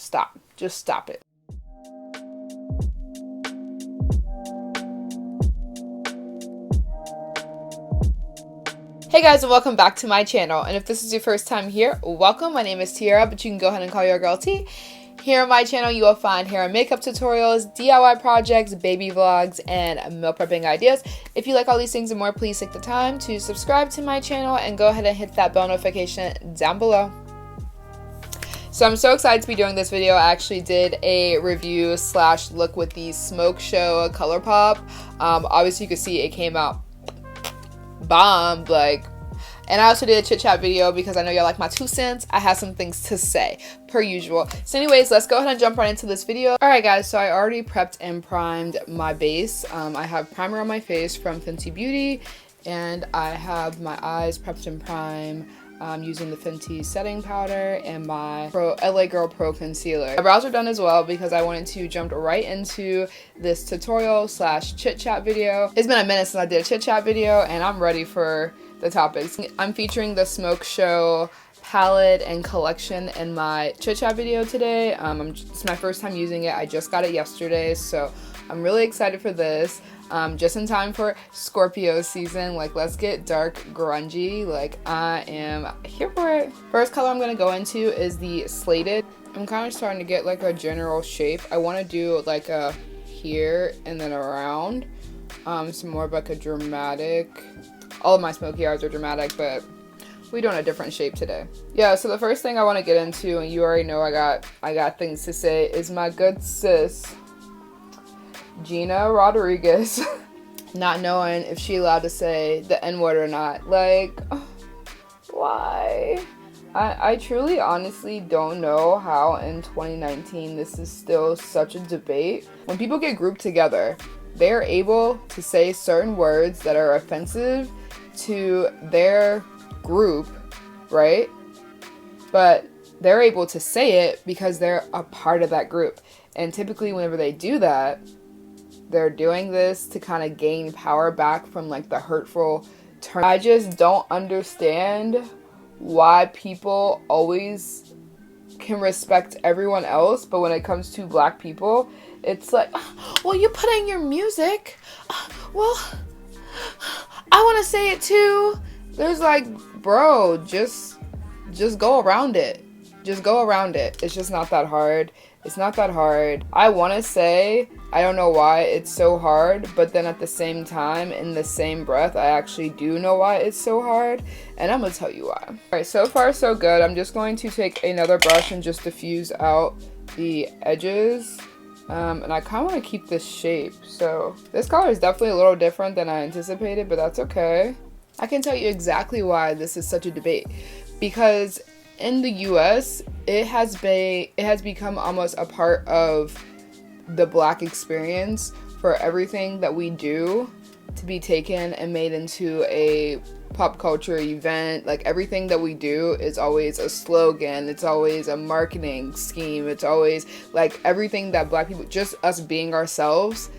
Stop. Just stop it. Hey guys, and welcome back to my channel. And if this is your first time here, welcome. My name is Tierra, but you can go ahead and call your girl T. Here on my channel, you will find hair and makeup tutorials, DIY projects, baby vlogs, and meal prepping ideas. If you like all these things and more, please take the time to subscribe to my channel and go ahead and hit that bell notification down below. So I'm so excited to be doing this video. I actually did a review / look with the Smoke Show Colourpop. Obviously you can see it came out bomb, like. And I also did a chit chat video because I know y'all like my 2 cents. I have some things to say, per usual. So anyways, let's go ahead and jump right into this video. Alright guys, so I already prepped and primed my base. I have primer on my face from Fenty Beauty. And I have my eyes prepped and primed using the Fenty setting powder and my LA Girl Pro Concealer. My brows are done as well because I wanted to jump right into this tutorial / chit chat video. It's been a minute since I did a chit chat video and I'm ready for the topics. I'm featuring the Smoke Show palette and collection in my chit chat video today. It's my first time using it. I just got it yesterday, so I'm really excited for this. Just in time for Scorpio season. Like, let's get dark grungy. Like, I am here for it. First color I'm gonna go into is the Slated. I'm kind of starting to get like a general shape. I want to do like a here and then around. Some more of like a dramatic. All of my smoky eyes are dramatic, but we're doing a different shape today. Yeah, so the first thing I want to get into, and you already know I got things to say, is my good sis Gina Rodriguez. Not knowing if she allowed to say the N-word or not. Like, why? I truly honestly don't know how in 2019 this is still such a debate. When people get grouped together, they're able to say certain words that are offensive to their group, right? But they're able to say it because they're a part of that group. And typically whenever they do that, they're doing this to kind of gain power back from like the hurtful term. I just don't understand why people always can respect everyone else, but when it comes to black people, it's like, well, you put in your music, well, I want to say it too. There's like, bro, just go around it. Just go around it. It's just not that hard. It's not that hard. I want to say, I don't know why it's so hard, but then at the same time, in the same breath, I actually do know why it's so hard, and I'm gonna tell you why. Alright, so far so good. I'm just going to take another brush and just diffuse out the edges. And I kind of want to keep this shape. So this color is definitely a little different than I anticipated, but that's okay. I can tell you exactly why this is such a debate. Because in the US, it has become almost a part of the black experience for everything that we do to be taken and made into a pop culture event. Like, everything that we do is always a slogan, it's always a marketing scheme, it's always like everything that black people, just us being ourselves,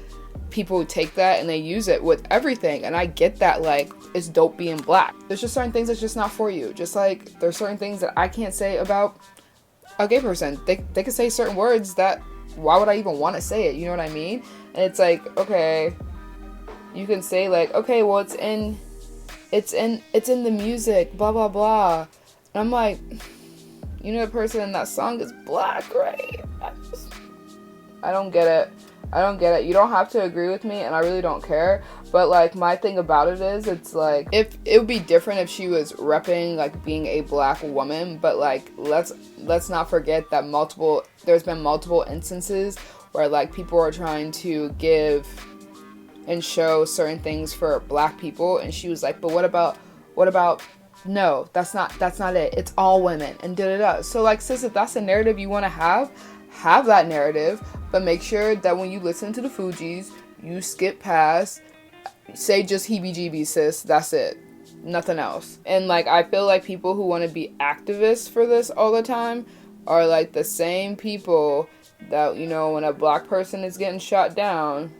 people take that and they use it with everything. And I get that, like, it's dope being black. There's just certain things that's just not for you. Just like there's certain things that I can't say about a gay person. They can say certain words that, why would I even want to say it? You know what I mean? And it's like, okay, you can say like, okay, well, it's in the music, blah blah blah. And I'm like, you know, the person in that song is black, right? I don't get it. I don't get it. You don't have to agree with me, and I really don't care. But like, my thing about it is, it's like, if it would be different if she was repping like being a black woman, but like, let's not forget that there's been multiple instances where like people are trying to give and show certain things for black people, and she was like, but what about no, that's not it, it's all women, and da-da-da. So like, sis, if that's the narrative you want to have that narrative, but make sure that when you listen to the Fugees, you skip past, say just heebie-jeebies, sis, that's it, nothing else. And like, I feel like people who want to be activists for this all the time are like the same people that, you know, when a black person is getting shot down,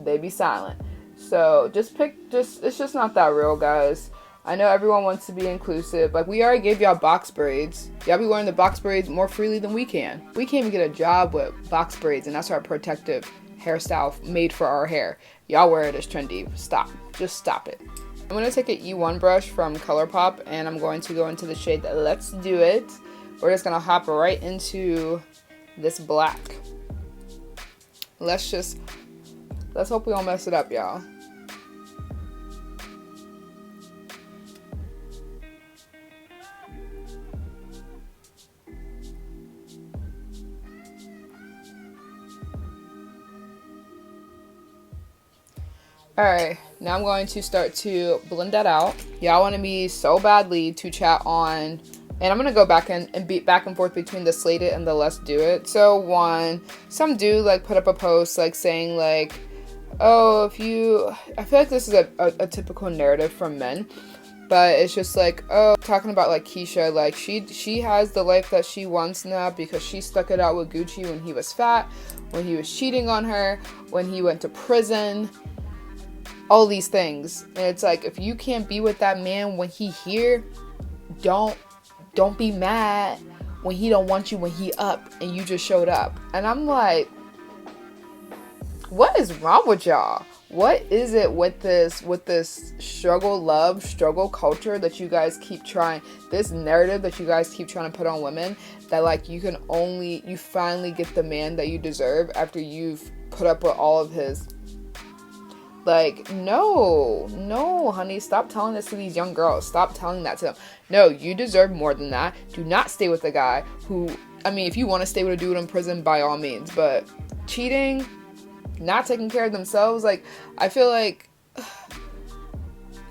they be silent. So it's just not that real, guys. I know everyone wants to be inclusive. Like, we already gave y'all box braids. Y'all be wearing the box braids more freely than we can. We can't even get a job with box braids, and that's our protective hairstyle made for our hair. Y'all wear it as trendy. Stop. Just stop it. I'm going to take an E1 brush from Colourpop, and I'm going to go into the shade Let's Do It. We're just going to hop right into this black. Let's hope we don't mess it up, y'all. Alright, now I'm going to start to blend that out. Y'all wanted me so badly to chat on, and I'm going to go back and beat back and forth between the slated and the Let's Do It. So some dude like put up a post like saying like, oh, I feel like this is a typical narrative from men, but it's just like, oh, talking about like Keisha, like she has the life that she wants now because she stuck it out with Gucci when he was fat, when he was cheating on her, when he went to prison. All these things. And it's like, if you can't be with that man when he here, don't be mad when he don't want you when he up and you just showed up. And I'm like, what is wrong with y'all? What is it with this struggle culture that you guys keep trying, this narrative that you guys keep trying to put on women, that like you finally get the man that you deserve after you've put up with all of his. Like, no, honey, stop telling this to these young girls. Stop telling that to them. No, you deserve more than that. Do not stay with a guy who, I mean, if you want to stay with a dude in prison, by all means, but cheating, not taking care of themselves, like, I feel like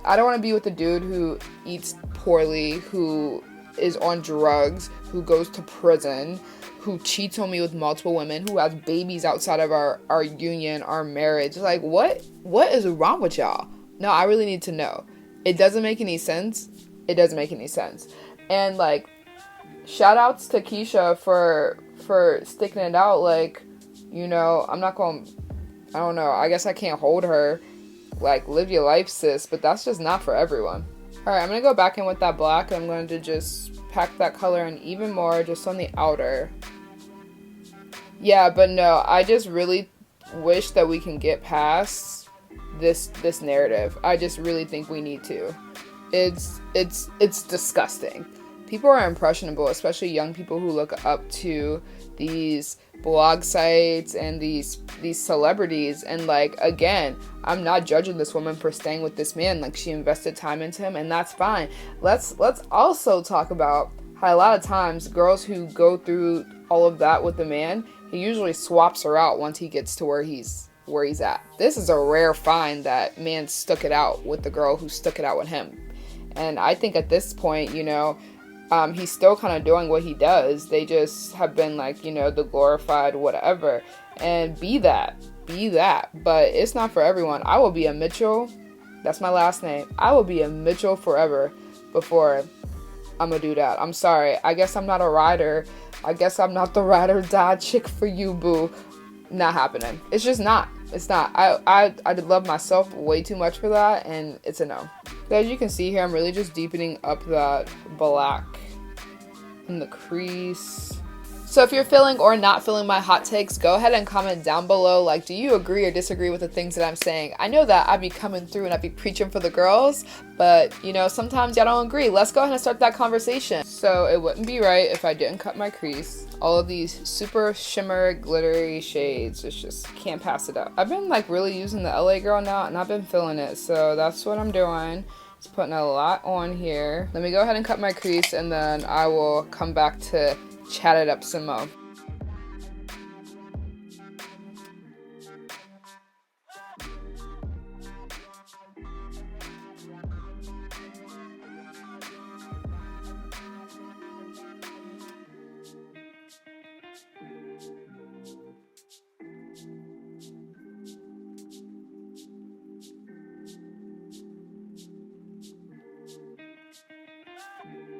I don't want to be with a dude who eats poorly, who is on drugs, who goes to prison, who cheats on me with multiple women, who has babies outside of our union, our marriage. Like, what is wrong with y'all? No, I really need to know. It doesn't make any sense. It doesn't make any sense. And like, shout outs to Keisha for sticking it out. Like, you know, I don't know, I guess I can't hold her. Like, live your life, sis, but that's just not for everyone. Alright, I'm gonna go back in with that black. I'm going to just pack that color in even more, just on the outer. Yeah, but no, I just really wish that we can get past this narrative. I just really think we need to. It's disgusting. People are impressionable, especially young people who look up to these blog sites and these celebrities. And like, again, I'm not judging this woman for staying with this man. Like, she invested time into him, and that's fine. Let's also talk about how a lot of times girls who go through all of that with the man, he usually swaps her out once he gets to where he's at. This is a rare find that man stuck it out with the girl who stuck it out with him. And I think at this point, you know, he's still kind of doing what he does. They just have been like, you know, the glorified whatever. And be that. But it's not for everyone. I will be a Mitchell. That's my last name. I will be a Mitchell forever before I'm gonna do that. I'm sorry. I guess I'm not a rider. I guess I'm not the ride or die chick for you, boo. Not happening. It's just not. It's not. I love myself way too much for that, and it's a no. So as you can see here, I'm really just deepening up that black in the crease. So if you're feeling or not feeling my hot takes, go ahead and comment down below. Like, do you agree or disagree with the things that I'm saying? I know that I be coming through and I be preaching for the girls, but you know, sometimes y'all don't agree. Let's go ahead and start that conversation. So it wouldn't be right if I didn't cut my crease. All of these super shimmer glittery shades, it's just can't pass it up. I've been like really using the LA girl now, and I've been feeling it, so that's what I'm doing. Just putting a lot on here. Let me go ahead and cut my crease, and then I will come back to chat it up some more.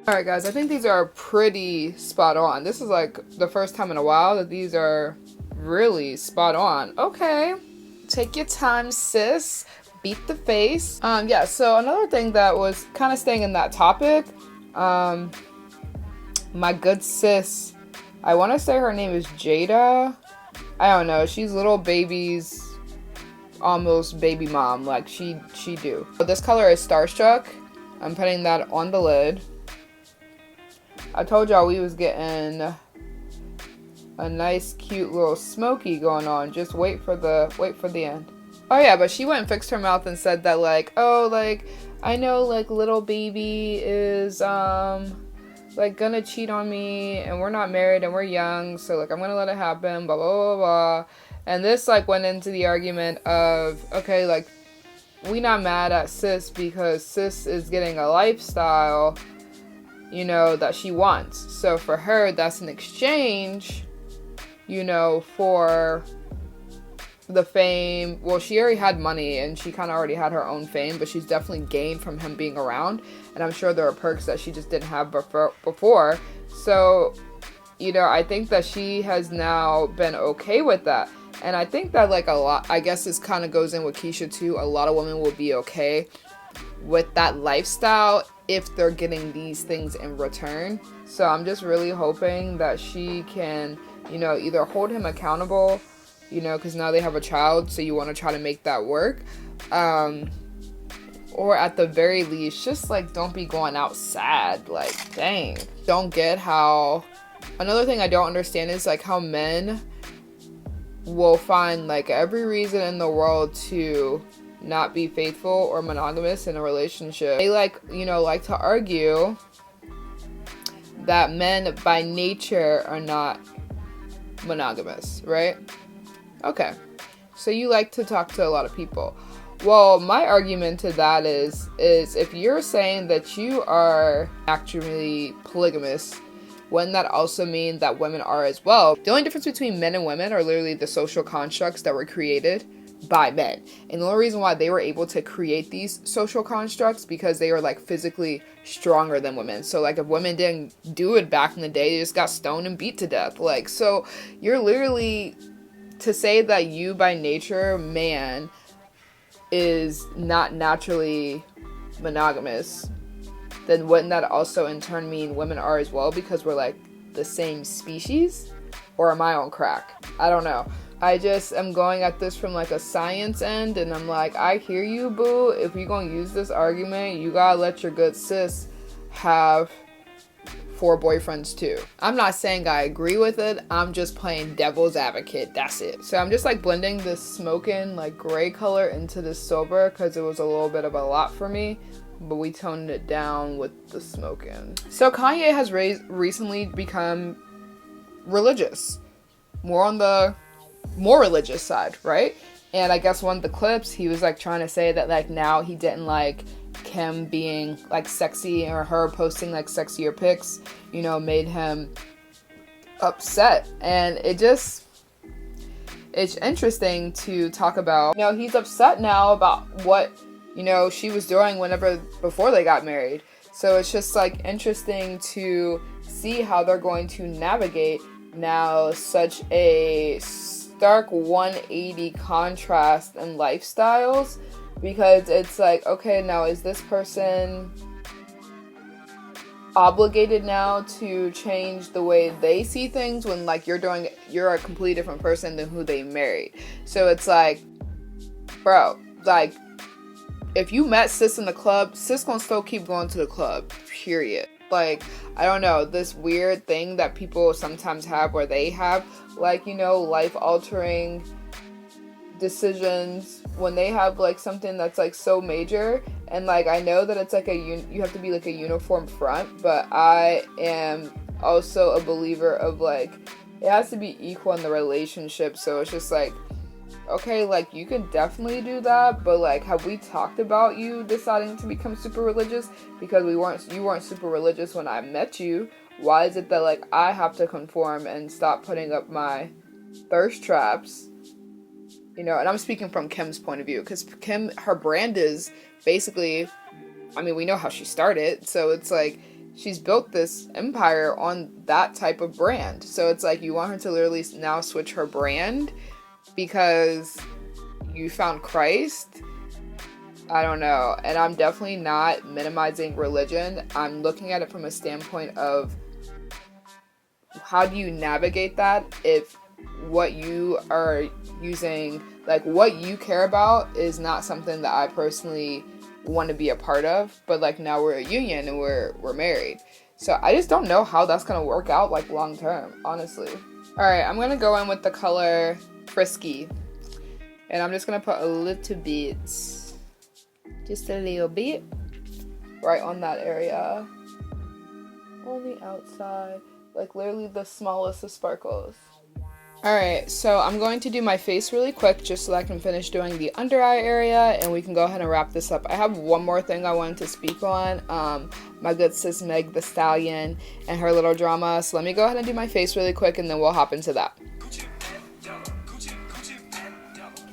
Alright guys, I think these are pretty spot on. This is like the first time in a while that these are really spot on. Okay, take your time, sis. beat the face. Yeah, so another thing that was kind of staying in that topic, my good sis, I want to say her name is Jada. I don't know, she's little baby's almost baby mom, like she do. But this color is Starstruck. I'm putting that on the lid. I told y'all we was getting a nice cute little Smokey going on. Just wait for the end. Oh yeah, but she went and fixed her mouth and said that like, oh, like I know like little baby is like gonna cheat on me and we're not married and we're young, so like I'm gonna let it happen, blah blah blah blah. And this like went into the argument of, okay, like we not mad at sis because sis is getting a lifestyle, you know, that she wants. So for her, that's an exchange, you know, for the fame. Well, she already had money and she kind of already had her own fame, but she's definitely gained from him being around. And I'm sure there are perks that she just didn't have before. So, you know, I think that she has now been okay with that. And I think that like a lot, I guess this kind of goes in with Keisha too. A lot of women will be okay with that lifestyle if they're getting these things in return. So I'm just really hoping that she can, you know, either hold him accountable, you know, because now they have a child, so you want to try to make that work. Or at the very least, just like don't be going out sad. Like, dang. Don't get how... Another thing I don't understand is like how men will find like every reason in the world to not be faithful or monogamous in a relationship. They like, you know, like to argue that men by nature are not monogamous, right? Okay, so you like to talk to a lot of people. Well, my argument to that is if you're saying that you are actually polygamous, wouldn't that also mean that women are as well? The only difference between men and women are literally the social constructs that were created by men. And the only reason why they were able to create these social constructs because they were like physically stronger than women. So like if women didn't do it back in the day, they just got stoned and beat to death. Like, so you're literally, to say that you by nature, man, is not naturally monogamous, then wouldn't that also in turn mean women are as well because we're like the same species? Or am I on crack? I don't know. I just am going at this from like a science end, and I'm like, I hear you, boo. If you're gonna use this argument, you gotta let your good sis have 4 boyfriends too. I'm not saying I agree with it, I'm just playing devil's advocate, that's it. So I'm just like blending this smoking like gray color into this silver because it was a little bit of a lot for me, but we toned it down with the smoking. So Kanye has recently become religious, more on the more religious side, right? And I guess one of the clips he was like trying to say that like now he didn't like Kim being like sexy or her posting like sexier pics, you know, made him upset. And it's interesting to talk about. You know, he's upset now about what, you know, she was doing before they got married. So it's just like interesting to see how they're going to navigate now such a stark 180 contrast in lifestyles, because it's like, okay, now is this person obligated now to change the way they see things when like you're a completely different person than who they married? So it's like, bro, like if you met sis in the club, sis gonna still keep going to the club, period. Like, I don't know, this weird thing that people sometimes have where they have like, you know, life-altering decisions when they have like something that's like so major. And like, I know that it's like you have to be like a uniform front, but I am also a believer of like, it has to be equal in the relationship. So it's just like, okay, like you can definitely do that, but like, have we talked about you deciding to become super religious? Because you weren't super religious when I met you. Why is it that like I have to conform and stop putting up my thirst traps? You know, and I'm speaking from Kim's point of view, because Kim, her brand is basically, I mean, we know how she started, so it's like she's built this empire on that type of brand. So it's like you want her to literally now switch her brand because you found Christ. I don't know. And I'm definitely not minimizing religion. I'm looking at it from a standpoint of how do you navigate that if what you are using, like what you care about, is not something that I personally want to be a part of, but like now we're a union and we're married. So I just don't know how that's gonna work out like long term, honestly. Alright, I'm gonna go in with the color Frisky. And I'm just gonna put a little bit, just a little bit, right on that area. On the outside. Like literally the smallest of sparkles. Alright, so I'm going to do my face really quick just so I can finish doing the under eye area and we can go ahead and wrap this up. I have one more thing I wanted to speak on. My good sis Meg Thee Stallion and her little drama. So let me go ahead and do my face really quick and then we'll hop into that.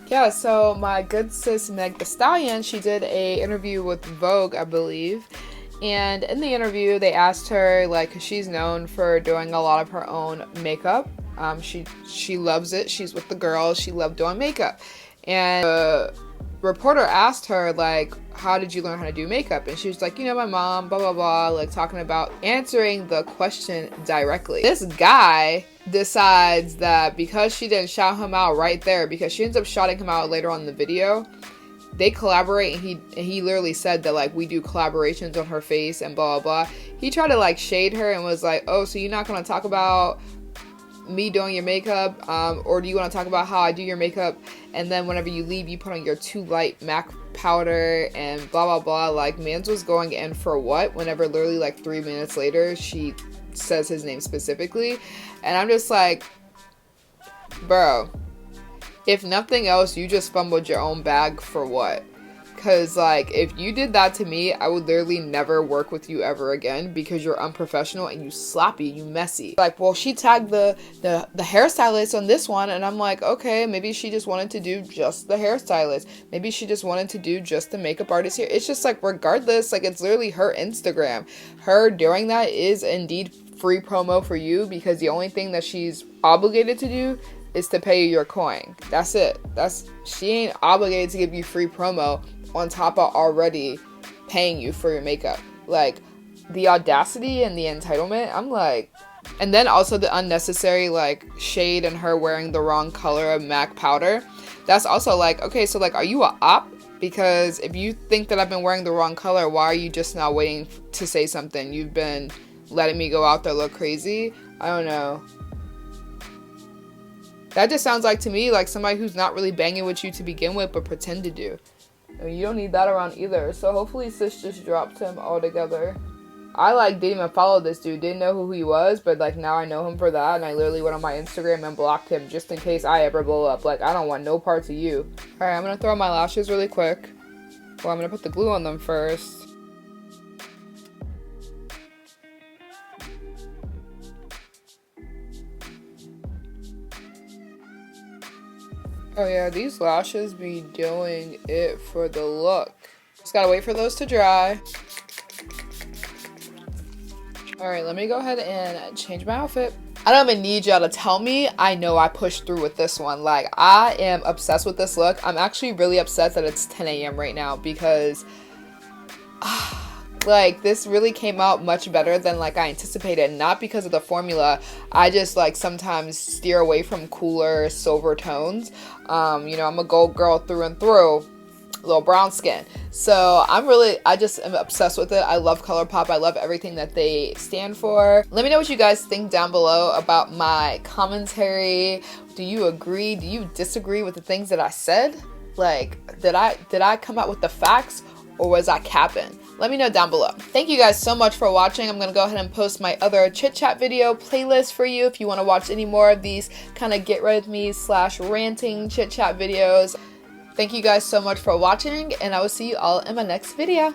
Yeah, so my good sis Meg Thee Stallion, she did a interview with Vogue, I believe. And in the interview, they asked her, like, 'cause she's known for doing a lot of her own makeup. She loves it. She's with the girls. She loved doing makeup. And the reporter asked her, like, how did you learn how to do makeup? And she was like, you know, my mom, blah, blah, blah, like talking about answering the question directly. This guy decides that because she didn't shout him out right there, because she ends up shouting him out later on in the video, they collaborate, and he literally said that, like, we do collaborations on her face and blah, blah, blah. He tried to, like, shade her and was like, oh, so you're not going to talk about me doing your makeup, or do you want to talk about how I do your makeup, and then whenever you leave, you put on your too light MAC powder and blah, blah, blah. Like, mans was going in for what, whenever literally, like, 3 minutes later, she says his name specifically. And I'm just like, bro, if nothing else, you just fumbled your own bag for what? Because, like, if you did that to me, I would literally never work with you ever again because you're unprofessional and you sloppy, you messy. Like, well, she tagged the hairstylist on this one, and I'm like, okay, maybe she just wanted to do just the hairstylist. Maybe she just wanted to do just the makeup artist here. It's just, like, regardless, like, it's literally her Instagram. Her doing that is indeed free promo for you because the only thing that she's obligated to do is to pay you your coin. That's it. She ain't obligated to give you free promo on top of already paying you for your makeup. Like, the audacity and the entitlement, I'm like, and then also the unnecessary, like, shade and her wearing the wrong color of MAC powder. That's also like, okay, so, like, are you a op? Because if you think that I've been wearing the wrong color, why are you just now waiting to say something? You've been letting me go out there look crazy? I don't know. That just sounds like, to me, like somebody who's not really banging with you to begin with, but pretend to do. I mean, you don't need that around either. So hopefully sis just dropped him altogether. I, like, didn't even follow this dude. Didn't know who he was, but, like, now I know him for that. And I literally went on my Instagram and blocked him just in case I ever blow up. Like, I don't want no parts of you. Alright, I'm gonna throw on my lashes really quick. Well, I'm gonna put the glue on them first. Oh yeah, these lashes be doing it for the look. Just gotta wait for those to dry. Alright, let me go ahead and change my outfit. I don't even need y'all to tell me. I know I pushed through with this one. Like, I am obsessed with this look. I'm actually really upset that it's 10 a.m. right now because like, this really came out much better than, like, I anticipated. Not because of the formula. I just, like, sometimes steer away from cooler silver tones. You know, I'm a gold girl through and through. Little brown skin. So I just am obsessed with it. I love Colourpop. I love everything that they stand for. Let me know what you guys think down below about my commentary. Do you agree? Do you disagree with the things that I said? Like, did I come out with the facts, or was I capping? Let me know down below. Thank you guys so much for watching. I'm gonna go ahead and post my other chit chat video playlist for you if you want to watch any more of these kind of get rid of me / ranting chit chat videos. Thank you guys so much for watching, and I will see you all in my next video.